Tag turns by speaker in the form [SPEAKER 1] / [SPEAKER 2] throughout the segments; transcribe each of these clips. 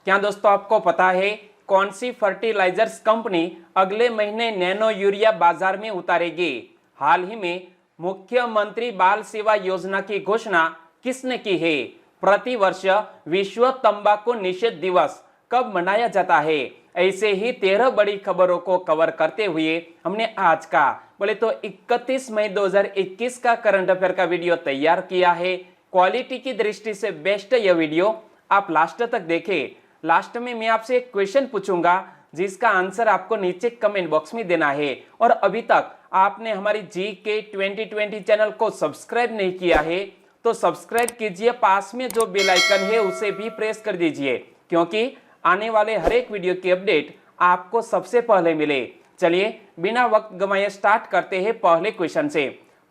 [SPEAKER 1] क्या दोस्तों आपको पता है कौन सी फर्टिलाइजर्स कंपनी अगले महीने नैनो यूरिया बाजार में उतारेगी? हाल ही में मुख्यमंत्री बाल सेवा योजना की घोषणा किसने की है? प्रतिवर्ष विश्व तंबाकू निषेध दिवस कब मनाया जाता है? ऐसे ही 13 बड़ी खबरों को कवर करते हुए हमने आज का बोले तो 31 मई 2021 का करंट अफेयर का वीडियो तैयार किया है। क्वालिटी की दृष्टि से बेस्ट यह वीडियो, आप लास्ट तक देखें। लास्ट में मैं आपसे एक क्वेश्चन पूछूंगा जिसका आंसर आपको नीचे कमेंट बॉक्स में देना है। और अभी तक आपने हमारी जीके 2020 चैनल को सब्सक्राइब नहीं किया है तो सब्सक्राइब कीजिए, पास में जो बेल आइकन है उसे भी प्रेस कर दीजिए, क्योंकि आने वाले हर एक वीडियो की अपडेट आपको सबसे पहले मिले। चलिए बिना वक्त गंवाए स्टार्ट करते हैं पहले क्वेश्चन से।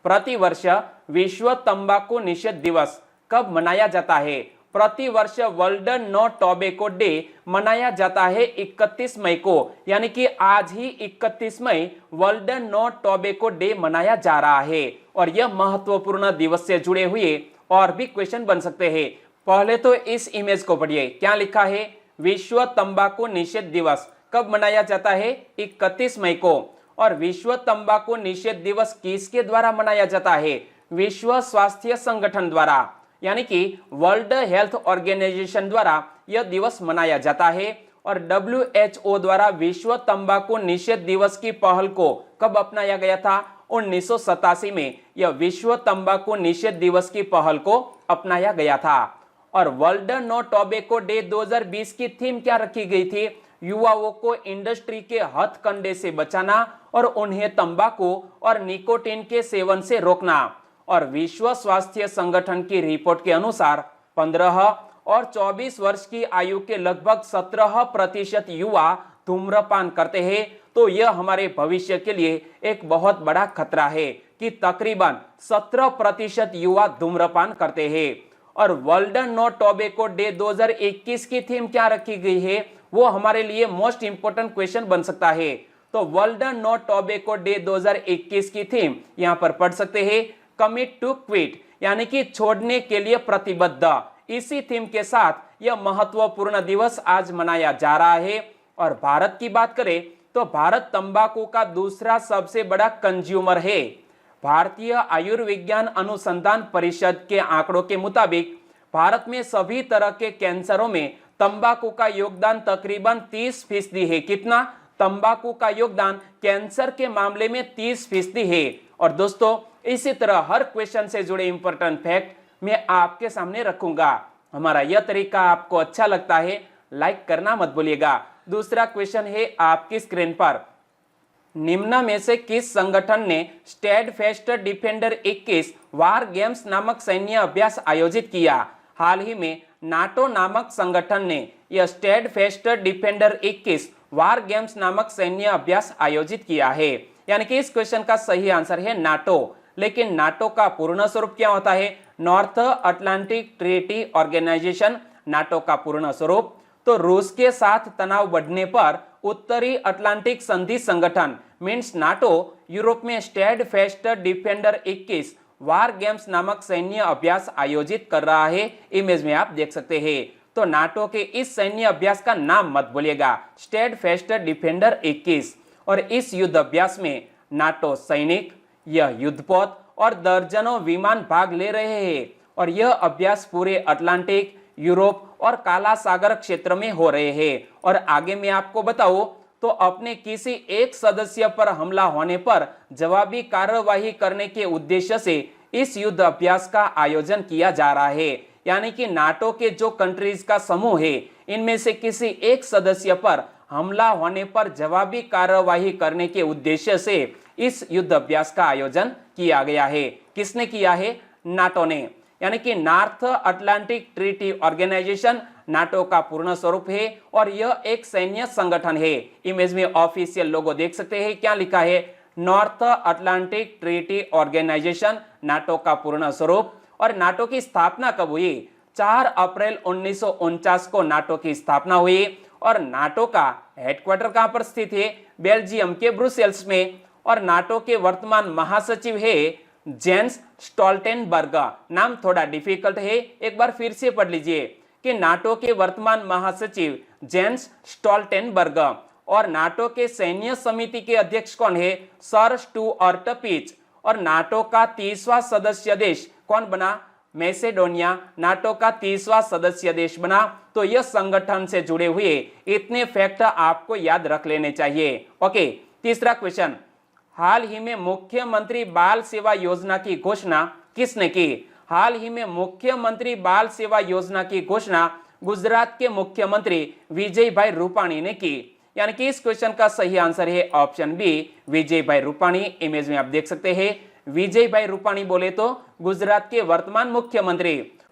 [SPEAKER 1] प्रतिवर्ष विश्व तंबाकू निषेध दिवस कब मनाया जाता है? प्रतिवर्ष वर्ल्ड नो टोबैको डे मनाया जाता है 31 मई को, यानी कि आज ही 31 मई वर्ल्ड नो टोबैको डे मनाया जा रहा है। और यह महत्वपूर्ण दिवस से जुड़े हुए और भी क्वेश्चन बन सकते हैं। पहले तो इस इमेज को पढ़िए, क्या लिखा है? विश्व तंबाकू निषेध दिवस कब मनाया जाता है? 31 मई को। और विश्व तंबाकू निषेध दिवस किसके द्वारा मनाया जाता है? विश्व स्वास्थ्य संगठन द्वारा, यानी कि वर्ल्ड हेल्थ ऑर्गेनाइजेशन द्वारा यह दिवस मनाया जाता है। और WHO द्वारा विश्व तंबाकू निषेध दिवस की पहल को कब अपनाया गया था? 1987 में यह विश्व तंबाकू निषेध दिवस की पहल को अपनाया गया था। और वर्ल्ड नो टोबैको डे 2020 की थीम क्या रखी गई थी? युवाओं को इंडस्ट्री के हथकंडे से बचाना और उन्हें तंबाकू और निकोटीन के सेवन से रोकना। और विश्व स्वास्थ्य संगठन की रिपोर्ट के अनुसार 15 और 24 वर्ष की आयु के लगभग 17% युवा धूम्रपान करते हैं। तो यह हमारे भविष्य के लिए एक बहुत बड़ा खतरा है कि तकरीबन 17% युवा धूम्रपान करते हैं। और वर्ल्ड नो टोबैको डे 2021 की थीम क्या रखी गई है, वो हमारे लिए मोस्ट इंपोर्टेंट क्वेश्चन बन सकता है। तो वर्ल्ड नो टोबैको डे 2021 की थीम यहां पर पढ़ सकते हैं, कमिट टू क्विट, यानी कि छोड़ने के लिए प्रतिबद्ध। इसी थीम के साथ यह महत्वपूर्ण दिवस आज मनाया जा रहा है। और भारत की बात करें तो भारत तंबाकू का दूसरा सबसे बड़ा कंज्यूमर है। भारतीय आयुर्विज्ञान अनुसंधान परिषद के आंकड़ों के मुताबिक भारत में सभी तरह के कैंसरों में तंबाकू का योगदान तकरीबन 30% है। कितना? तंबाकू का योगदान कैंसर के मामले में 30% है। और दोस्तों इसी तरह हर क्वेश्चन से जुड़े इंपॉर्टेंट फैक्ट मैं आपके सामने रखूंगा। हमारा यह तरीका आपको अच्छा लगता है, लाइक करना मत भूलिएगा। दूसरा क्वेश्चन है आपकी स्क्रीन पर, निम्न में से किस संगठन ने स्टेडफास्ट डिफेंडर 21 वार गेम्स नामक सैन्य अभ्यास आयोजित किया? हाल ही में नाटो नामक संगठन ने यह स्टेडफास्ट डिफेंडर 21 वार गेम्स नामक सैन्य अभ्यास आयोजित किया है, यानी कि इस क्वेश्चन का सही आंसर है नाटो। लेकिन नाटो का पूर्ण स्वरूप क्या होता है? North Atlantic Treaty Organization NATO का पूर्ण स्वरूप। तो रूस के साथ तनाव बढ़ने पर उत्तरी अटलांटिक संधि संगठन मीन्स नाटो यूरोप में स्टेडफास्ट डिफेंडर 21 वार गेम्स नामक सैन्य अभ्यास आयोजित कर रहा है। इमेज में आप देख सकते हैं। तो नाटो के इस सैन्य अभ्यास का नाम मत भूलिएगा, स्टेडफास्ट डिफेंडर 21। और इस युद्ध अभ्यास में नाटो सैनिक, यह युद्धपोत और दर्जनों विमान भाग ले रहे हैं। और यह अभ्यास पूरे अटलांटिक, यूरोप और काला सागर क्षेत्र में हो रहे हैं। और आगे मैं आपको बताऊं तो अपने किसी एक सदस्य पर हमला होने पर जवाबी कार्यवाही करने के उद्देश्य से इस युद्ध अभ्यास का आयोजन किया जा रहा है। यानी कि नाटो के जो कंट्रीज का समूह है, इनमें से किसी एक सदस्य पर हमला होने पर जवाबी कार्यवाही करने के उद्देश्य से इस युद्ध अभ्यास का आयोजन किया गया है। किसने किया है? नाटो ने, यानी कि North Atlantic Treaty Organization NATO का पूर्ण स्वरूप है। और यह एक सैन्य संगठन है। इमेज में ऑफिशियल लोगो देख सकते हैं, क्या लिखा है? North Atlantic Treaty Organization NATO का पूर्ण स्वरूप। और नाटो की स्थापना कब हुई? 4 अप्रैल 1949 को नाटो की स्थापना हुई। और नाटो का हेडक्वार्टर कहां पर स्थित है? बेल्जियम के ब्रुसेल्स में। और नाटो के वर्तमान महासचिव है जेंस स्टोल्टेनबर्ग। नाम थोड़ा डिफिकल्ट है, एक बार फिर से पढ़ लीजिए। कि नाटो के वर्तमान महासचिव जेंस स्टोल्टेनबर्ग और नाटो के सैन्य समिति के अध्यक्ष कौन है? Sir Stuart Peach. और नाटो का 30वां सदस्य देश कौन बना? मैसेडोनिया नाटो का 30वां सदस्य देश बना। तो यह संगठन से जुड़े हुए इतने फैक्ट आपको याद रख लेने चाहिए। ओके, तीसरा क्वेश्चन, हाल ही में मुख्यमंत्री बाल सेवा योजना की घोषणा किसने की? हाल ही में मुख्यमंत्री बाल सेवा योजना की घोषणा गुजरात के मुख्यमंत्री विजयभाई रूपाणी ने की। यानी कि इस क्वेश्चन का सही आंसर है option B, Vijaybhai Rupani. Image में आप देख सकते हैं विजयभाई रूपाणी बोले तो गुजरात के वर्तमान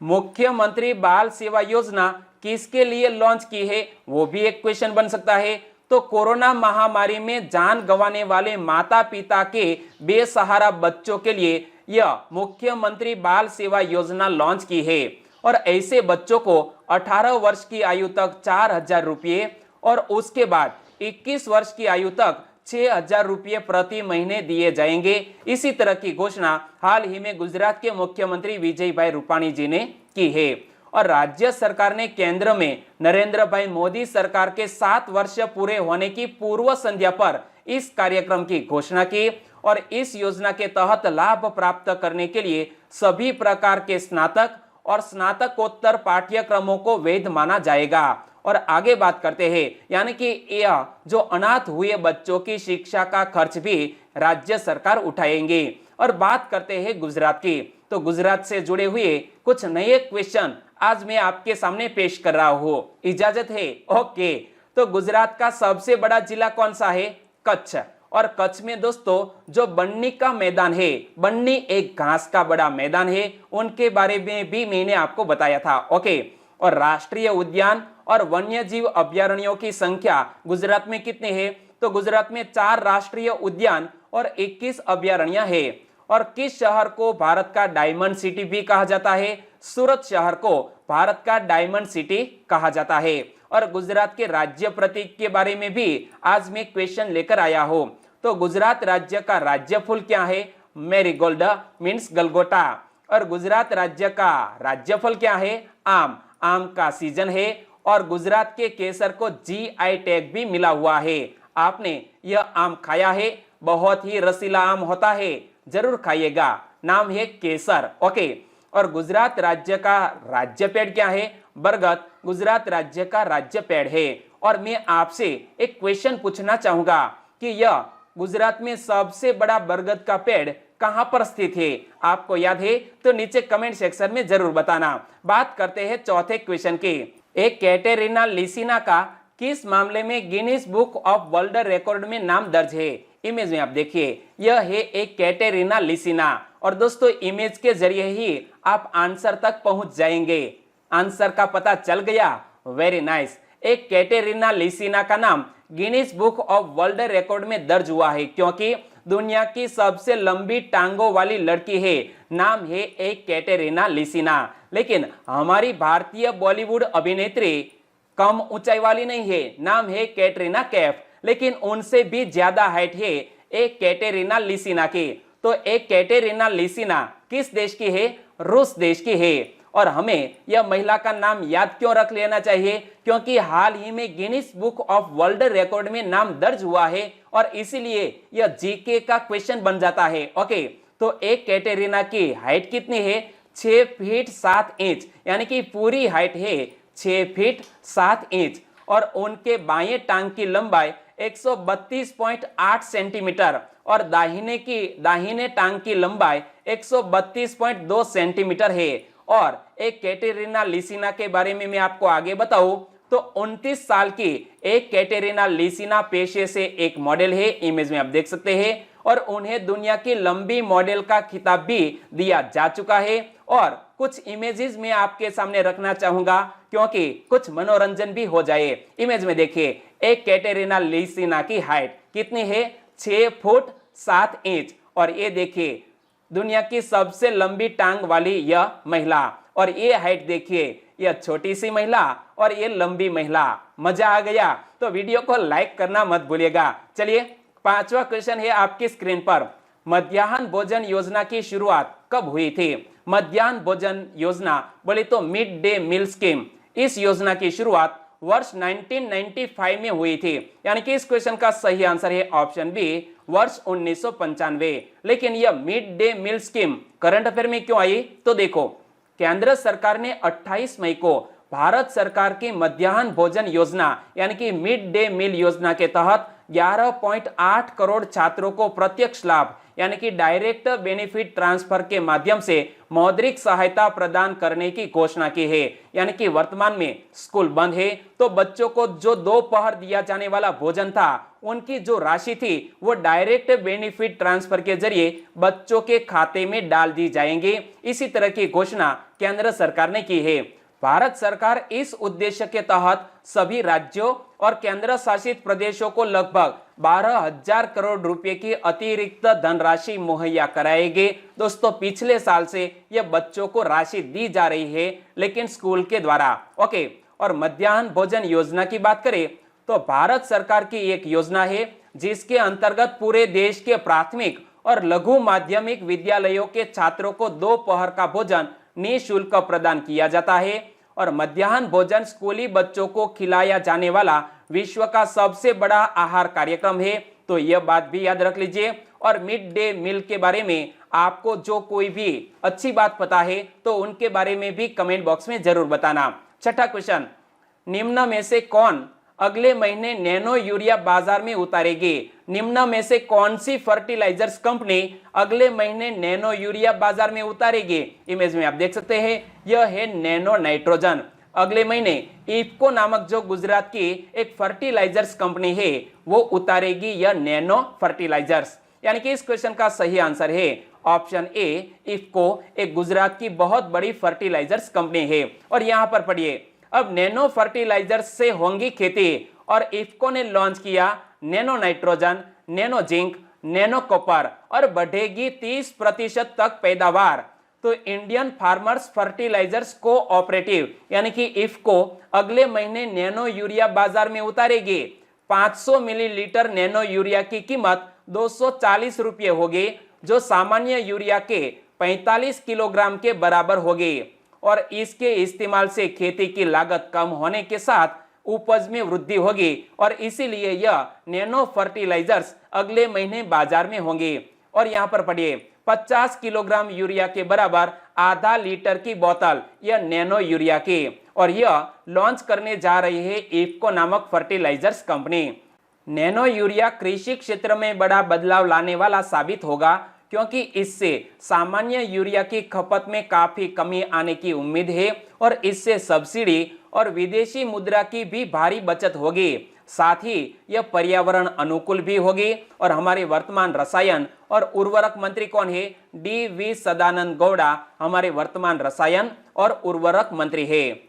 [SPEAKER 1] मुख्यमंत्री बाल सेवा योजना किसके लिए लॉन्च की है, वो भी एक क्वेश्चन बन सकता है। तो कोरोना महामारी में जान गंवाने वाले माता पिता के बेसहारा बच्चों के लिए यह मुख्यमंत्री बाल सेवा योजना लॉन्च की है। और ऐसे बच्चों को 18 वर्ष की आयु तक 4,000 रुपये और उसके बाद 21 वर्ष की आयु तक 6,000 रुपये प्रति महीने दिए जाएंगे। इसी तरह की घोषणा हाल ही में गुजरात के मुख्यमंत्री विजयभाई रूपाणी जी ने की है। और राज्य सरकार ने केंद्र में नरेंद्र भाई मोदी सरकार के 7 वर्ष पूरे होने की पूर्व संध्या पर इस कार्यक्रम की घोषणा की। और इस योजना के तहत लाभ प्राप्त करने के लिए सभी प्रकार के स्नातक और स्नातकोत्तर पाठ्यक्रमों को वैध माना जाएगा। और आगे बात करते हैं, यानी कि यह जो अनाथ हुए बच्चों की शिक्षा का खर्च भी राज्य सरकार उठाएंगे। और बात करते हैं गुजरात की, तो गुजरात से जुड़े हुए कुछ नए क्वेश्चन आज मैं आपके सामने पेश कर रहा हूं, इजाजत है? ओके, तो गुजरात का सबसे बड़ा जिला कौन सा है? कच्छ। और कच्छ में दोस्तों जो बन्नी का मैदान है, बन्नी एक घास का बड़ा मैदान है, उनके बारे में भी मैंने आपको बताया था। ओके, और राष्ट्रीय उद्यान और वन्य जीव अभयारण्यों की संख्या गुजरात में कितने हैं? तो गुजरात में 4 राष्ट्रीय उद्यान और 21 अभयारण्य है। और किस शहर को भारत का डायमंड सिटी भी कहा जाता है? सूरत शहर को भारत का डायमंड सिटी कहा जाता है। और गुजरात के राज्य प्रतीक के बारे में भी आज मैं क्वेश्चन लेकर आया हूं। तो गुजरात राज्य का राज्य फूल क्या है? मैरीगोल्ड मीन्स गलगोटा। और गुजरात राज्य का राज्य फल क्या है? आम। आम का सीजन है। और गुजरात के केसर को GI टैग भी मिला हुआ है। आपने यह आम खाया है? बहुत ही रसीला आम होता है, जरूर खाइएगा। नाम है केसर। ओके, और गुजरात राज्य का राज्य पेड़ क्या है? बरगद गुजरात राज्य का राज्य पेड़ है। और मैं आपसे एक क्वेश्चन पूछना चाहूंगा कि यह गुजरात में सबसे बड़ा बरगद का पेड़ कहां पर स्थित है? आपको याद है तो नीचे कमेंट सेक्शन में जरूर बताना। बात करते हैं चौथे क्वेश्चन की। एक कैटेरिना लिसिना का किस मामले में Guinness book of world record में नाम दर्ज है? इमेज में आप देखिए, यह है एक कैटेरिना लिसिना। और दोस्तों इमेज के जरिए ही आप आंसर तक पहुंच जाएंगे। आंसर का पता चल गया? Very nice. एक कैटेरिना लिसिना का नाम Guinness book of world record में दर्ज हुआ है क्योंकि दुनिया की सबसे लंबी टांगों वाली लड़की है। नाम है एक कैटेरिना लिसिना। लेकिन हमारी भारतीय बॉलीवुड अभिनेत्री कम ऊंचाई वाली नहीं है, नाम है कैटरीना कैफ। लेकिन उनसे भी ज्यादा हाइट है एक कैटेरिना लिसिना की। तो एक कैटेरिना लिसिना किस देश की है? रूस देश की है। और हमें यह महिला का नाम याद क्यों रख लेना चाहिए? क्योंकि हाल ही में Guinness book of world record में नाम दर्ज हुआ है और इसीलिए यह जीके का क्वेश्चन बन जाता है। ओके, तो एक कैटेरिना की हाइट कितनी है? 6 फीट 7 इंच, यानी कि पूरी हाइट है 6 फीट 7 इंच। और उनके बाएं टांग की लंबाई 132.8 सेंटीमीटर और दाहिने टांग की लंबाई 132.2 सेंटीमीटर है। और एक कैटेरिना लिसिना के बारे में मैं आपको आगे बताऊं तो 29 साल की एक कैटेरिना लिसिना पेशे से एक मॉडल है। इमेज में आप देख सकते हैं। और उन्हें दुनिया की लंबी मॉडल का खिताब भी दिया जा चुका है। और कुछ इमेजेस में आपके सामने रखना चाहूंगा क्योंकि कुछ मनोरंजन भी हो जाए। इमेज में देखिए, एक कैटेरिना लिसिना की हाइट कितनी है? 6 फुट 7 इंच। और ये देखिए दुनिया की सबसे लंबी टांग वाली यह महिला। और ये हाइट देखिए, यह छोटी सी महिला और ये लंबी महिला। मजा आ गया? तो वीडियो को लाइक करना मत भूलिएगा। चलिए, 5वां क्वेश्चन है आपकी स्क्रीन पर। मध्याह्न भोजन योजना की शुरुआत कब हुई थी? मध्याह्न भोजन योजना बोले तो मिड डे मील स्कीम। इस योजना की शुरुआत वर्ष 1995 में हुई थी। यानी कि इस क्वेश्चन का सही आंसर है ऑप्शन बी, वर्ष 1995। लेकिन यह mid day meal scheme current affair में क्यों आई? तो देखो, केंद्र सरकार ने 28 मई को भारत सरकार की मध्याह्न भोजन योजना यानी कि मिड डे मील योजना के तहत 11.8 करोड़ छात्रों को प्रत्यक्ष लाभ यानी कि डायरेक्ट बेनिफिट ट्रांसफर के माध्यम से मौद्रिक सहायता प्रदान करने की घोषणा की है। यानी कि वर्तमान में स्कूल बंद है तो बच्चों को जो दोपहर दिया जाने वाला भोजन था उनकी जो राशि थी वो डायरेक्ट बेनिफिट ट्रांसफर के जरिए बच्चों के खाते में डाल दी जाएंगे। इसी तरह की घोषणा केंद्र सरकार ने की है। भारत सरकार इस उद्देश्य के तहत सभी राज्यों और केंद्र शासित प्रदेशों को लगभग 12,000 करोड़ रुपए की अतिरिक्त धनराशि मुहैया कराएगी। दोस्तों, पिछले साल से यह बच्चों को राशि दी जा रही है, लेकिन स्कूल के द्वारा। ओके, और मध्याह्न भोजन योजना की बात करें तो भारत सरकार की एक योजना है जिसके अंतर्गत पूरे देश के प्राथमिक और लघु माध्यमिक विद्यालयों के छात्रों को दोपहर का भोजन निःशुल्क प्रदान किया जाता है। और मध्याह्न भोजन स्कूली बच्चों को खिलाया जाने वाला विश्व का सबसे बड़ा आहार कार्यक्रम है, तो यह बात भी याद रख लीजिए। और मिड डे मील के बारे में आपको जो कोई भी अच्छी बात पता है तो उनके बारे में भी कमेंट बॉक्स में जरूर बताना। छठा क्वेश्चन, निम्न में से कौन अगले महीने नैनो यूरिया बाजार में उतारेगी? निम्न में से कौन सी फर्टिलाइजर्स कंपनी अगले महीने नैनो यूरिया बाजार में उतारेगी? इमेज में आप देख सकते हैं, यह है नैनो नाइट्रोजन। अगले महीने इफ्को नामक जो गुजरात की एक फर्टिलाइजर्स कंपनी है वो उतारेगी यह नैनो फर्टिलाइजर्स। यानी कि इस क्वेश्चन का सही आंसर है ऑप्शन ए, इफ्को एक गुजरात की बहुत बड़ी फर्टिलाइजर्स कंपनी है। और यहां पर पढ़िए, अब नैनो फर्टिलाइजर्स से होंगी खेती और इफ्को ने लॉन्च किया nano nitrogen, nano zinc, nano copper और बढ़ेगी 30% तक पैदावार। तो इंडियन फार्मर्स फर्टिलाइजर्स कोऑपरेटिव यानी कि इफ्को अगले महीने नैनो यूरिया बाजार में उतारेगी। 500 मिलीलीटर नैनो यूरिया की कीमत 240 रुपये होगी, जो सामान्य यूरिया के 45 किलोग्राम के बराबर होगी। और इसके इस्तेमाल से खेती की लागत कम होने के साथ उपज में वृद्धि होगी और इसीलिए यह नैनो फर्टिलाइजर्स अगले महीने बाजार में होंगे। और यहां पर पढ़िए, 50 किलोग्राम यूरिया के बराबर आधा लीटर की बोतल यह नैनो यूरिया की, और यह लॉन्च करने जा रही है इफ्को नामक फर्टिलाइजर्स कंपनी। नैनो यूरिया कृषि क्षेत्र में बड़ा बदलाव लाने वाला साबित होगा, क्योंकि इससे सामान्य यूरिया की खपत में काफी कमी आने की उम्मीद है और इससे सब्सिडी और विदेशी मुद्रा की भी भारी बचत होगी। साथ ही यह पर्यावरण अनुकूल भी होगी। और हमारे वर्तमान रसायन और उर्वरक मंत्री कौन है? डी.वी. सदानंद गौड़ा हमारे वर्तमान रसायन और उर्वरक मंत्री है।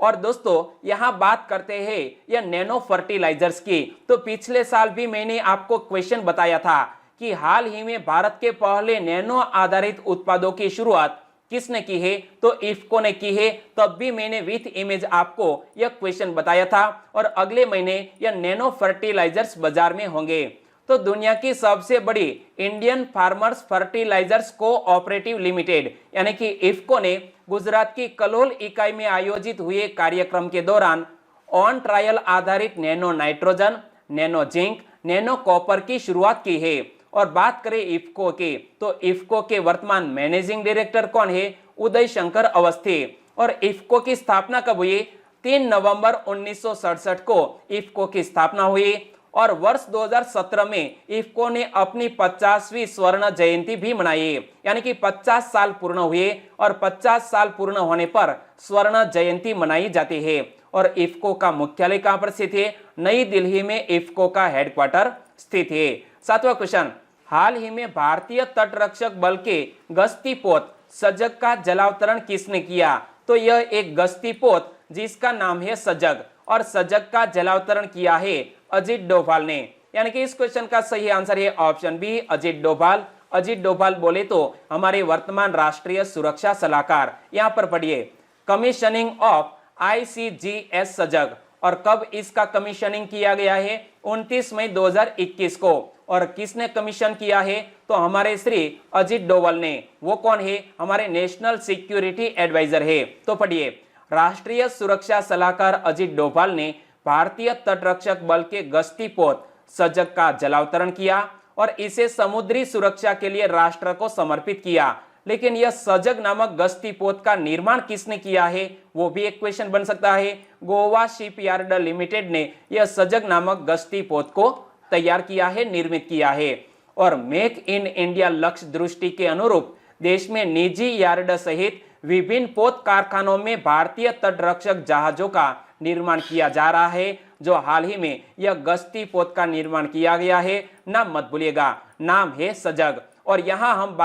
[SPEAKER 1] और दोस्तों, यहां बात करते हैं यह नैनो फर्टिलाइजर्स की, तो पिछले साल भी मैंने आपको क्वेश्चन बताया था कि हाल ही में भारत के पहले नैनो आधारित उत्पादों की शुरुआत किसने की है? तो इफ्को ने की है। तब भी मैंने विथ इमेज आपको यह क्वेश्चन बताया था। और अगले महीने यह नैनो फर्टिलाइजर्स बाजार में होंगे। तो दुनिया की सबसे बड़ी Indian Farmers Fertilisers Cooperative Limited यानी कि इफ्को ने गुजरात की कलोल इकाई में आयोजित हुए कार्यक्रम के दौरान ऑन ट्रायल आधारित nano nitrogen, nano zinc, nano copper की शुरुआत की है। और बात करें इफ्को की, तो इफ्को के वर्तमान मैनेजिंग डायरेक्टर कौन है? उदय शंकर अवस्थी। और इफ्को की स्थापना कब हुई? 3 नवंबर 1967 को इफ्को की स्थापना हुई। और वर्ष 2017 में इफ्को ने अपनी 50वीं स्वर्ण जयंती भी मनाई, यानी कि 50 साल पूर्ण हुए और 50 साल पूर्ण होने पर स्वर्ण जयंती मनाई जाती है। और इफ्को का मुख्यालय कहां पर स्थित है? नई दिल्ली में इफ्को का हेडक्वार्टर स्थित है। 7वां क्वेश्चन, हाल ही में भारतीय तटरक्षक बल के गश्ती पोत सजग का जलावतरण किसने किया? तो यह एक गश्ती पोत जिसका नाम है सजग, और सजग का जलावतरण किया है अजीत डोभाल ने। यानी कि इस क्वेश्चन का सही आंसर है ऑप्शन बी, अजीत डोभाल। अजीत डोभाल बोले तो हमारे वर्तमान राष्ट्रीय सुरक्षा सलाहकार। यहां पर पढ़िए, कमीशनिंग ऑफ ICGS सजग। और कब इसका कमीशनिंग किया गया है? 29 मई 2021 को। और किसने कमीशन किया है? तो हमारे श्री अजीत डोभाल ने। वो कौन है? हमारे नेशनल सिक्योरिटी एडवाइजर है। तो पढ़िए, राष्ट्रीय सुरक्षा सलाहकार अजीत डोभाल ने भारतीय तटरक्षक बल के गश्ती पोत सजग का जलावतरण किया और इसे समुद्री सुरक्षा के लिए राष्ट्र को समर्पित किया। लेकिन यह सजग नामक गश्ती पोत का निर्माण किसने किया है, वो भी एक क्वेश्चन बन सकता है। गोवा शिपयार्ड लिमिटेड ने यह सजग नामक गश्ती पोत को तैयार किया है, निर्मित किया है। और मेक इन इंडिया लक्ष्य दृष्टि के अनुरूप देश में निजी यार्ड सहित विभिन्न पोत कारखानों में भारतीय तटरक्षक जहाजों का निर्माण किया जा रहा है। जो हाल ही में यह गश्ती पोत का निर्माण किया गया है, नाम मत भूलिएगा, नाम है सजग। और यहाँ हम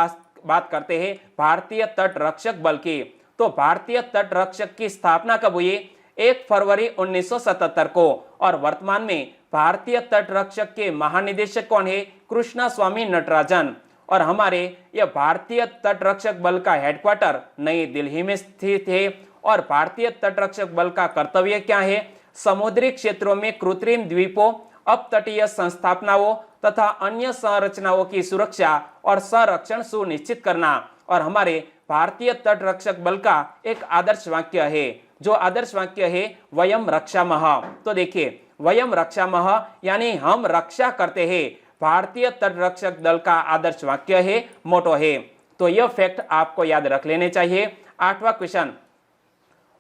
[SPEAKER 1] बात करते हैं भारतीय तटरक्षक बल की। तो भारतीय तटरक्षक की स्थापना कब हुई? 1 फरवरी 1977 को। और वर्तमान में भारतीय तटरक्षक के महानिदेशक कौन है? कृष्णस्वामी नटराजन। और हमारे यह भारतीय तटरक्षक बल का हेडक्वार्टर नई दिल्ली में स्थित है। और भारतीय तटरक्षक बल का कर्तव्य क्या है? समुद्री क्षेत्रों में कृत्रिम द्वीपों, अपतटीय संस्थापनाओं तथा अन्य संरचनाओं की सुरक्षा और संरक्षण सुनिश्चित करना। और हमारे भारतीय तटरक्षक बल का एक आदर्श वाक्य है, जो आदर्श वाक्य है वयम रक्षामः। तो देखिए, वयम रक्षामः यानी हम रक्षा करते हैं। भारतीय तटरक्षक दल का आदर्श वाक्य है, मोटो है। तो यह फैक्ट आपको याद रख लेने चाहिए। 8वां क्वेश्चन,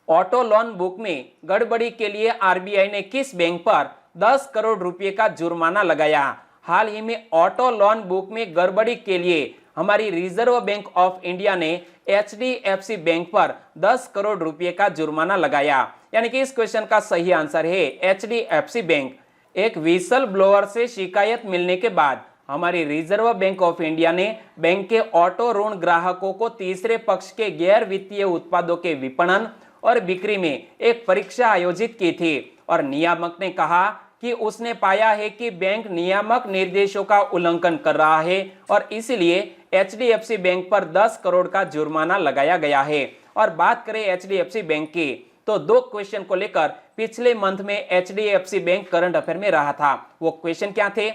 [SPEAKER 1] ऑटो लोन बुक में गड़बड़ी के लिए आरबीआई ने किस बैंक पर 10 करोड़ रुपए का जुर्माना लगाया? हाल ही में ऑटो लोन बुक में गड़बड़ी के लिए हमारी रिजर्व बैंक ऑफ इंडिया ने एचडीएफसी बैंक पर 10 करोड़ रुपए का जुर्माना लगाया। यानी कि इस क्वेश्चन का सही आंसर है एचडीएफसी बैंक। एक विसल ब्लोअर से शिकायत मिलने के बाद हमारी रिजर्व बैंक ऑफ इंडिया ने बैंक के ऑटो ऋण ग्राहकों को तीसरे पक्ष के गैर वित्तीय उत्पादों के विपणन और बिक्री में एक परीक्षा आयोजित की थी। और नियामक ने कहा कि उसने पाया है कि बैंक नियामक निर्देशों का उल्लंघन कर रहा है और इसलिए एचडीएफसी बैंक पर 10 करोड़ का जुर्माना लगाया गया है। और बात करें एचडीएफसी बैंक की, तो 2 क्वेश्चन को लेकर पिछले मंथ में एचडीएफसी बैंक करंट अफेयर में रहा था। वो क्वेश्चन क्या थे?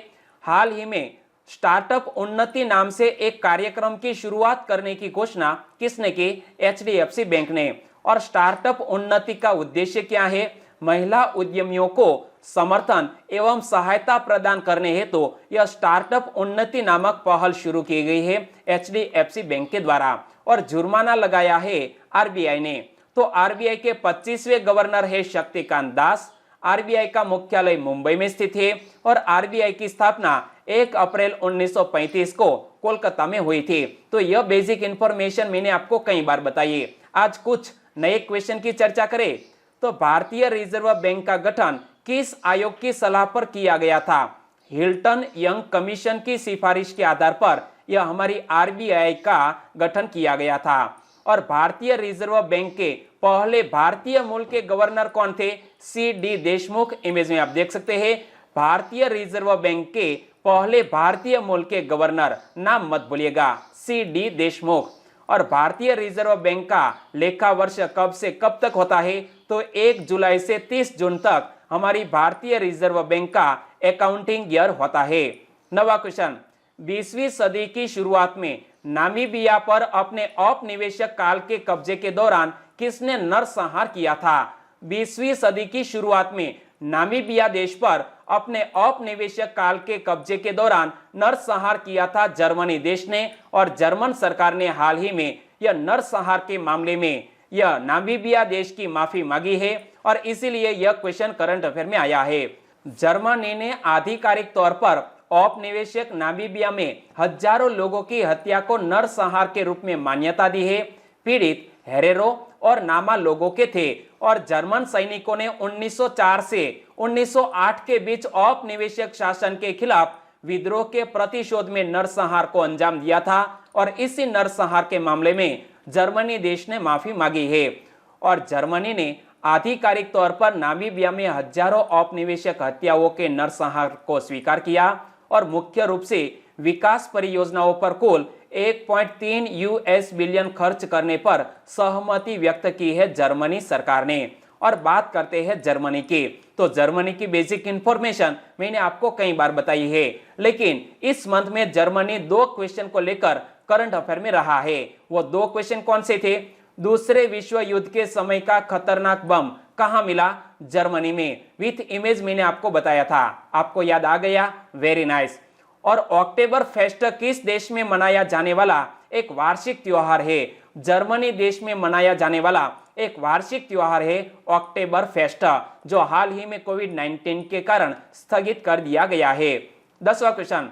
[SPEAKER 1] हाल ही में स्टार्टअप उन्नति नाम से एक कार्यक्रम की शुरुआत करने की घोषणा किसने की? एचडीएफसी बैंक ने। और स्टार्टअप उन्नति का उद्देश्य क्या है? महिला उद्यमियों को समर्थन एवं सहायता प्रदान करने हेतु यह स्टार्टअप उन्नति नामक पहल शुरू की गई है एचडीएफसी बैंक के द्वारा। और जुर्माना लगाया है आरबीआई ने। तो आरबीआई के 25वें गवर्नर है शक्तिकांत दास। आरबीआई का मुख्यालय मुंबई में स्थित है और आरबीआई की स्थापना 1 अप्रैल 1935 को कोलकाता में हुई थी। तो यह बेसिक इंफॉर्मेशन मैंने आपको कई बार बताई। आज कुछ नए क्वेश्चन की चर्चा करें तो भारतीय रिजर्व बैंक का गठन किस आयोग की सलाह पर किया गया था? हिल्टन यंग कमीशन की सिफारिश के आधार पर यह हमारी आरबीआई का गठन किया गया था। और भारतीय रिजर्व बैंक के पहले भारतीय मूल के गवर्नर कौन थे? सी.डी. देशमुख। इमेज में आप देख सकते हैं भारतीय रिजर्व बैंक के पहले भारतीय मूल के गवर्नर, नाम मत भूलिएगा, सी.डी. देशमुख। और भारतीय रिजर्व बैंक का लेखा वर्ष कब से कब तक होता है? तो 1 जुलाई से 30 जून तक हमारी भारतीय रिजर्व बैंक का अकाउंटिंग ईयर होता है। 9वां क्वेश्चन, 20वीं सदी की शुरुआत में नामीबिया पर अपने औपनिवेशिक काल के कब्जे के दौरान किसने नरसंहार किया था? 20वीं सदी की शुरुआत में नामीबिया देश पर अपने औपनिवेशिक काल के कब्जे के दौरान नरसंहार किया था जर्मनी देश ने। और जर्मन सरकार ने हाल ही में यह नरसंहार के मामले में यह नामीबिया देश की माफी मांगी है और इसीलिए यह क्वेश्चन करंट अफेयर में आया है। जर्मनी ने आधिकारिक तौर पर औपनिवेशिक नामीबिया में हजारों लोगों की हत्या को नरसंहार के रूप में मान्यता दी है। पीड़ित हेरेरो और नामा लोगों के थे और जर्मन सैनिकों ने 1904 से 1908 के बीच औपनिवेशिक शासन के खिलाफ विद्रोह के प्रतिशोध में नरसंहार को अंजाम दिया था। और इसी नरसंहार के मामले में जर्मनी देश ने माफी मांगी है। और जर्मनी ने आधिकारिक तौर पर नामीबिया में हजारों औपनिवेशिक हत्याओं के नरसंहार को स्वीकार किया और मुख्य रूप से विकास परियोजनाओं पर कुल 1.3 यूएस बिलियन खर्च करने पर सहमति व्यक्त की है जर्मनी सरकार ने। और बात करते हैं जर्मनी की, तो जर्मनी की बेसिक इंफॉर्मेशन मैंने आपको कई बार बताई है, लेकिन इस मंथ में जर्मनी 2 क्वेश्चन को लेकर करंट अफेयर में रहा है। वो 2 क्वेश्चन कौन से थे? दूसरे विश्व युद्ध के समय का खतरनाक बम कहां मिला? जर्मनी में। विथ इमेज मैंने आपको बताया था, आपको याद आ गया? Very nice. और अक्टूबर फेस्ट किस देश में मनाया जाने वाला एक वार्षिक त्योहार है? जर्मनी देश में मनाया जाने वाला एक वार्षिक त्योहार है अक्टूबर फेस्ट, जो हाल ही में कोविड-19 के कारण स्थगित कर दिया गया है। 10वां क्वेश्चन,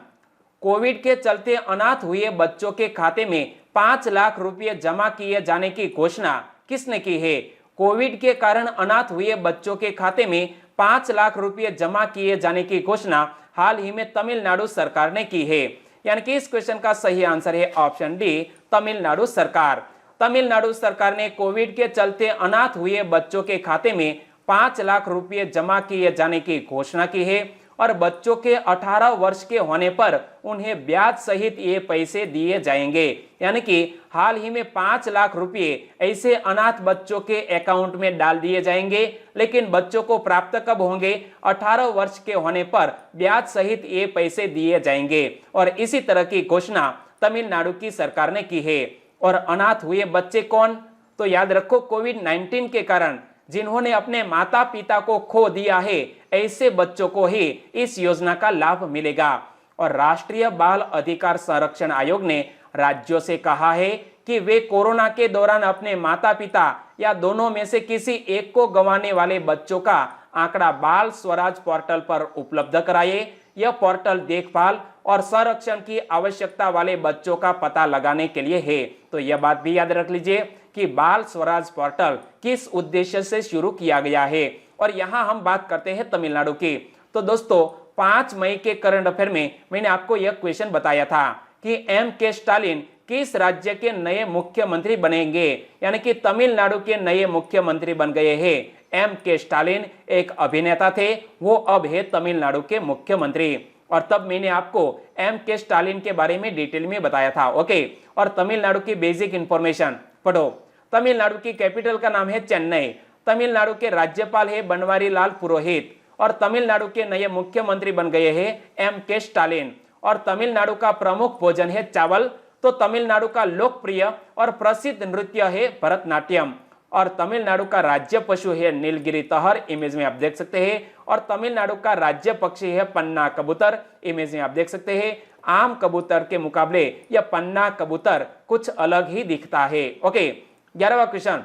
[SPEAKER 1] कोविड के चलते अनाथ हुए बच्चों के खाते में 5 लाख रुपए जमा किए जाने की घोषणा किसने की है? कोविड के कारण अनाथ हुए बच्चों के खाते में 5 लाख रुपए जमा किए जाने की घोषणा हाल ही में तमिलनाडु सरकार ने की है। यानी कि इस क्वेश्चन का सही आंसर है ऑप्शन डी, तमिलनाडु सरकार। तमिलनाडु सरकार ने कोविड के चलते अनाथ हुए बच्चों के खाते में 5 लाख रुपए जमा किए जाने की घोषणा की है और बच्चों के 18 वर्ष के होने पर उन्हें ब्याज सहित ये पैसे दिए जाएंगे। यानी कि हाल ही में 5 लाख रुपए ऐसे अनाथ बच्चों के अकाउंट में डाल दिए जाएंगे, लेकिन बच्चों को प्राप्त कब होंगे? 18 वर्ष के होने पर ब्याज सहित ये पैसे दिए जाएंगे। और इसी तरह की घोषणा तमिलनाडु की सरकार ने की है। और अनाथ हुए बच्चे कौन? तो याद रखो, कोविड-19 के कारण जिन्होंने अपने माता पिता को खो दिया है, ऐसे बच्चों को ही इस योजना का लाभ मिलेगा। और राष्ट्रीय बाल अधिकार संरक्षण आयोग ने राज्यों से कहा है कि वे कोरोना के दौरान अपने माता पिता या दोनों में से किसी एक को गंवाने वाले बच्चों का आंकड़ा बाल स्वराज पोर्टल पर उपलब्ध कराए। यह पोर्टल देखभाल और संरक्षण की आवश्यकता वाले बच्चों का पता लगाने के लिए है। तो यह बात भी याद रख लीजिए कि बाल स्वराज पोर्टल किस उद्देश्य से शुरू किया गया है। और यहां हम बात करते हैं तमिलनाडु की। तो दोस्तों 5 मई के करंट अफेयर में मैंने आपको यह क्वेश्चन बताया था कि M.K. स्टालिन किस राज्य के नए मुख्यमंत्री बनेंगे? यानी कि तमिलनाडु के नए मुख्यमंत्री बन गए हैं। M.K. स्टालिन एक अभिनेता थे, वो अब है तमिलनाडु के मुख्यमंत्री। और तब मैंने आपको M.K. स्टालिन के बारे में डिटेल में बताया था। ओके, और तमिलनाडु की बेसिक इंफॉर्मेशन पढ़ो। तमिलनाडु की कैपिटल का नाम है चेन्नई। तमिलनाडु के राज्यपाल है बनवारीलाल पुरोहित। और तमिलनाडु के नए मुख्यमंत्री बन गए हैं M.K. स्टालिन। और तमिलनाडु का प्रमुख भोजन है चावल। तो तमिलनाडु का लोकप्रिय और प्रसिद्ध नृत्य है भरतनाट्यम। और तमिलनाडु का राज्य पशु है नीलगिरी तहर, इमेज में आप देख सकते हैं। और तमिलनाडु का राज्य पक्षी है पन्ना कबूतर, इमेज में आप देख सकते हैं। आम कबूतर के मुकाबले यह पन्ना कबूतर कुछ अलग ही दिखता है। ओके, 11वां क्वेश्चन,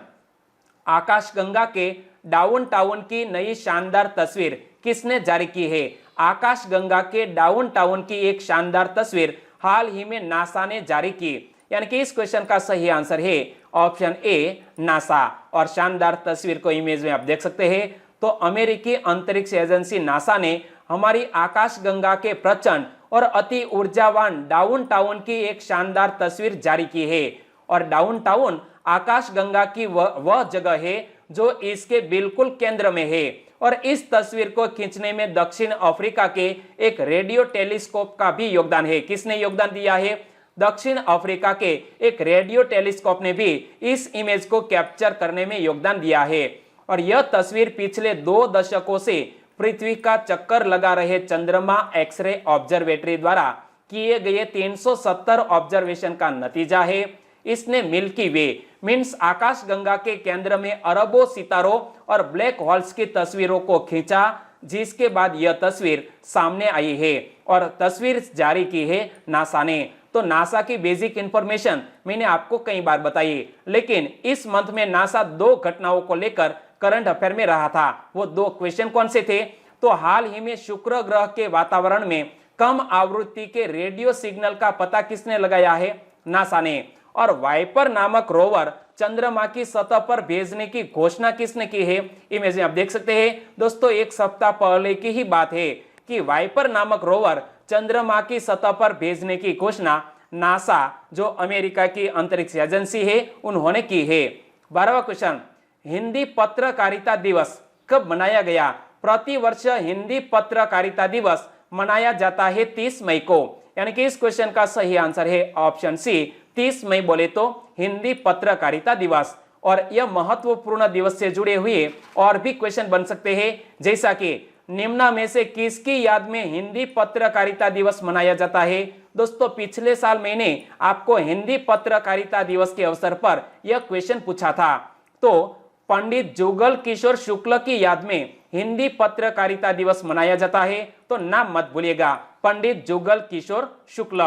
[SPEAKER 1] आकाशगंगा के डाउनटाउन की नई शानदार तस्वीर किसने जारी की है? आकाशगंगा के डाउनटाउन की एक शानदार तस्वीर हाल ही में नासा ने जारी की। यानी कि इस क्वेश्चन का सही आंसर है ऑप्शन ए, नासा। और शानदार तस्वीर को इमेज में आप देख सकते हैं। तो अमेरिकी अंतरिक्ष एजेंसी नासा ने हमारी आकाशगंगा के प्रचंड और अति ऊर्जावान डाउनटाउन की एक शानदार तस्वीर जारी की है। और डाउनटाउन आकाशगंगा की वह जगह है जो इसके बिल्कुल केंद्र में है। और इस तस्वीर को खींचने में दक्षिण अफ्रीका के एक रेडियो टेलीस्कोप का भी योगदान है। किसने योगदान दिया है? दक्षिण अफ्रीका के एक रेडियो टेलीस्कोप ने भी इस इमेज को कैप्चर करने में योगदान दिया है। और यह तस्वीर पिछले 2 दशकों से पृथ्वी का चक्कर लगा रहे चंद्रमा एक्सरे ऑब्जर्वेटरी द्वारा किए गए 370 ऑब्जर्वेशन का नतीजा है। इसने मिल्की वे मीन्स आकाशगंगा के केंद्र में अरबों सितारों और ब्लैक होल्स की तस्वीरों को खींचा, जिसके बाद यह तस्वीर सामने आई है। और तस्वीर जारी की है नासा ने। तो नासा की बेसिक इंफॉर्मेशन मैंने आपको कई बार बताई, लेकिन इस मंथ में नासा 2 घटनाओं को लेकर करंट अफेयर में रहा था। वो 2 क्वेश्चन कौन से थे? तो हाल ही में शुक्र ग्रह के वातावरण में कम आवृत्ति के रेडियो सिग्नल का पता किसने लगाया है? नासा ने। और वाइपर नामक रोवर चंद्रमा की सतह पर भेजने की घोषणा किसने की है? इमेज में आप देख सकते हैं। दोस्तों 1 सप्ताह पहले की ही बात है कि वाइपर नामक रोवर चंद्रमा की सतह पर भेजने की घोषणा नासा, जो अमेरिका की अंतरिक्ष एजेंसी है, उन्होंने की है। 12वां क्वेश्चन, हिंदी पत्रकारिता दिवस कब मनाया गया? प्रतिवर्ष हिंदी पत्रकारिता दिवस मनाया जाता है 30 मई को। यानी कि इस क्वेश्चन का सही आंसर है ऑप्शन सी, 30 मई बोले तो हिंदी पत्रकारिता दिवस। और यह महत्वपूर्ण दिवस से जुड़े हुए और भी क्वेश्चन बन सकते हैं, जैसा कि निम्न में से किसकी याद में हिंदी पत्रकारिता दिवस मनाया जाता है? दोस्तों पिछले साल मैंने आपको हिंदी पत्रकारिता दिवस के अवसर पर यह क्वेश्चन पूछा था। तो पंडित जुगल किशोर शुक्ल की याद में हिंदी पत्रकारिता दिवस मनाया जाता है, तो नाम मत भूलिएगा, पंडित जुगल किशोर शुक्ल।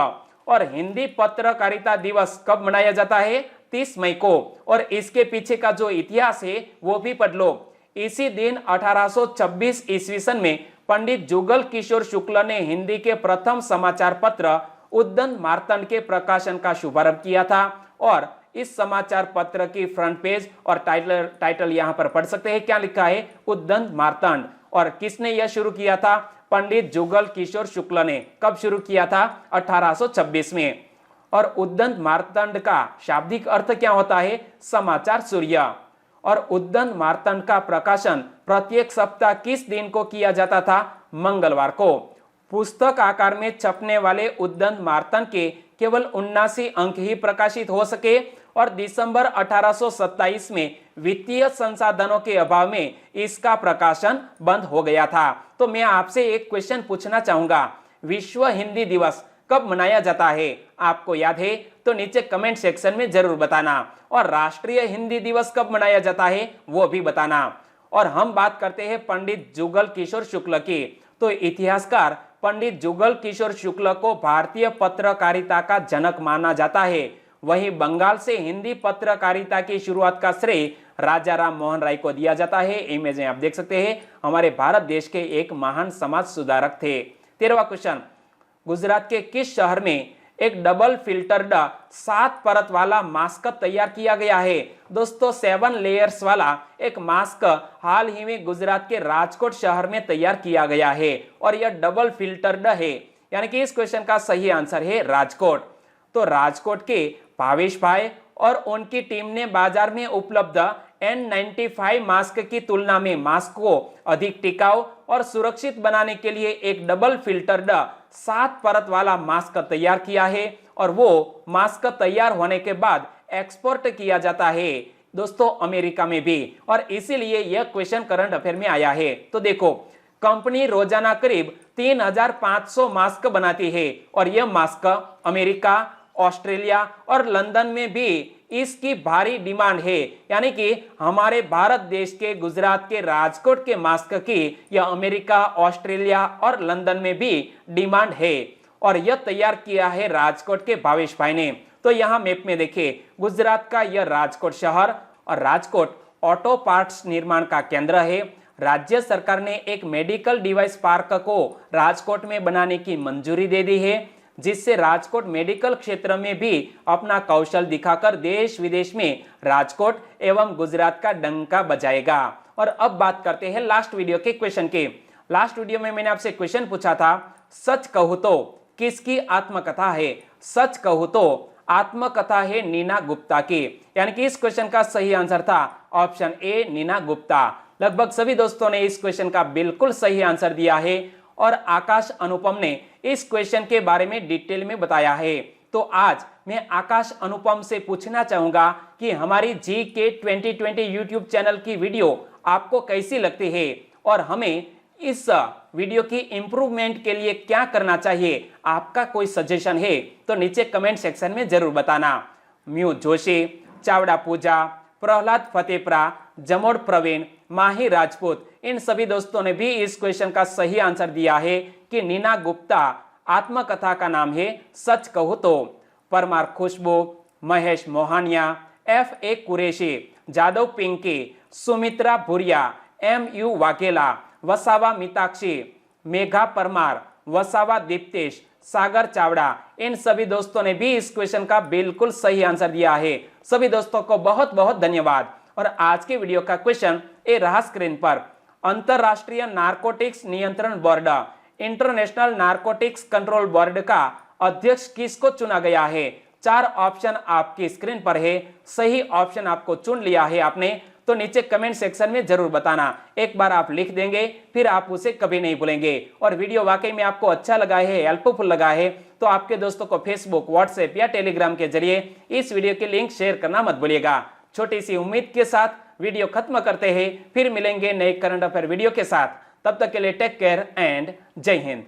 [SPEAKER 1] और हिंदी पत्रकारिता दिवस कब मनाया जाता है? 30 मई को। और इसके पीछे का जो इतिहास है वो भी पढ़ लो। इसी दिन 1826 ईस्वी सन में पंडित जुगल किशोर शुक्ल ने हिंदी के प्रथम समाचार पत्र उद्दंड मार्तंड के प्रकाशन का शुभारंभ किया था। और इस समाचार पत्र की फ्रंट पेज और टाइटल यहां पर पढ़ सकते हैं, क्या लिखा है? उद्दंड मार्तंड। और किसने यह शुरू किया था? पंडित जुगल किशोर शुक्ल ने। कब शुरू किया था? 1826 में। और उद्दंड मार्तंड का शाब्दिक अर्थ क्या होता है? समाचार सूर्य। और उद्दंड मार्तंड का प्रकाशन प्रत्येक सप्ताह किस दिन को किया जाता था? मंगलवार को। पुस्तक आकार में छपने वाले उद्दंड मार्तंड के केवल 79 अंक ही प्रकाशित हो सके और दिसंबर 1827 में वित्तीय संसाधनों के अभाव में इसका प्रकाशन बंद हो गया था। तो मैं आपसे एक क्वेश्चन पूछना चाहूंगा, विश्व हिंदी दिवस कब मनाया जाता है? आपको याद है तो नीचे कमेंट सेक्शन में जरूर बताना। और राष्ट्रीय हिंदी दिवस कब मनाया जाता है वो भी बताना। और हम बात करते हैं पंडित जुगल किशोर शुक्ल की। तो इतिहासकार पंडित जुगल किशोर शुक्ल को भारतीय पत्रकारिता का जनक माना जाता है। वहीं बंगाल से हिंदी पत्रकारिता की शुरुआत का श्रेय राजा राम मोहन राय को दिया जाता है। इमेज में आप देख सकते हैं, हमारे भारत देश के एक महान समाज सुधारक थे। 13वां क्वेश्चन, गुजरात के किस शहर में एक डबल फिल्टर्ड 7 परत वाला मास्क तैयार किया गया है? दोस्तों 7 लेयर्स वाला एक मास्क हाल ही में गुजरात के राजकोट शहर में तैयार किया गया है और यह डबल फिल्टर्ड है, यानी कि इस क्वेश्चन का सही आंसर है राजकोट। तो राजकोट के भावेश भाई और उनकी टीम ने बाजार में उपलब्ध N95 मास्क की तुलना में मास्क को अधिक टिकाऊ और सुरक्षित बनाने के लिए एक डबल फिल्टर्ड 7 परत वाला मास्क तैयार किया है और वो मास्क तैयार होने के बाद एक्सपोर्ट किया जाता है दोस्तों अमेरिका में भी। और इसीलिए यह क्वेश्चन करंट अफेयर में आया है। तो देखो, कंपनी रोजाना करीब 3500 मास्क बनाती है और यह मास्क अमेरिका, ऑस्ट्रेलिया और लंदन में भी इसकी भारी डिमांड है। यानी कि हमारे भारत देश के गुजरात के राजकोट के मास्क की यह अमेरिका, ऑस्ट्रेलिया और लंदन में भी डिमांड है और यह तैयार किया है राजकोट के भावेश भाई ने। तो यहाँ मैप में देखिए, गुजरात का यह राजकोट शहर और राजकोट ऑटो पार्ट्स निर्माण का केंद्र है। राज्य सरकार ने एक मेडिकल डिवाइस पार्क को राजकोट में बनाने की मंजूरी दे दी है, जिससे राजकोट मेडिकल क्षेत्र में भी अपना कौशल दिखाकर देश विदेश में राजकोट एवं गुजरात का डंका बजाएगा। और अब बात करते हैं लास्ट वीडियो के क्वेश्चन के। लास्ट वीडियो में मैंने आपसे क्वेश्चन पूछा था, सच कहूं तो किसकी आत्मकथा है? सच कहूं तो आत्मकथा है नीना गुप्ता की। यानी कि इस क्वेश्चन का सही आंसर था ऑप्शन ए, नीना गुप्ता। लगभग सभी दोस्तों ने इस क्वेश्चन का बिल्कुल सही आंसर दिया है और आकाश अनुपम ने इस क्वेश्चन के बारे में डिटेल में बताया है। तो आज मैं आकाश अनुपम से पूछना चाहूंगा कि हमारी GK 2020 यूट्यूब चैनल की वीडियो आपको कैसी लगती है और हमें इस वीडियो की इंप्रूवमेंट के लिए क्या करना चाहिए। आपका कोई सजेशन है तो नीचे कमेंट सेक्शन में जरूर बताना। म्यू जोशी, चावड़ा पूजा, प्रहलाद फतेपुरा, जमोड़ प्रवीण, माही राजपूत, इन सभी दोस्तों ने भी इस क्वेश्चन का सही आंसर दिया है कि नीना गुप्ता आत्मकथा का नाम है सच कहूं तो। परमार खुशबू, महेश मोहानिया, FA कुरेशी, जादव पिंकी, सुमित्रा भूरिया, MU वाघेला, वसावा मिताक्षी, मेघा परमार, वसावा दीप्तेश, सागर चावड़ा, इन सभी दोस्तों ने भी इस क्वेश्चन का बिल्कुल सही आंसर दिया है। सभी दोस्तों को बहुत बहुत धन्यवाद। और आज के वीडियो का क्वेश्चन ए रहा स्क्रीन पर, अंतरराष्ट्रीय नारकोटिक्स नियंत्रण board international narcotics control board का अध्यक्ष किसको चुना गया है? 4 ऑप्शन आपकी स्क्रीन पर है। सही ऑप्शन आपको चुन लिया है आपने तो नीचे कमेंट सेक्शन में जरूर बताना। एक बार आप लिख देंगे फिर आप उसे कभी नहीं भूलेंगे। और वीडियो वाकई में आपको अच्छा लगा है, हेल्पफुल लगा है तो आपके दोस्तों को फेसबुक, व्हाट्सएप या टेलीग्राम के जरिए इस वीडियो के लिंक शेयर करना मत भूलिएगा। छोटी सी उम्मीद के साथ वीडियो खत्म करते हैं, फिर मिलेंगे नए करंट अफेयर वीडियो के साथ। तब तक के लिए टेक केयर एंड जय हिंद।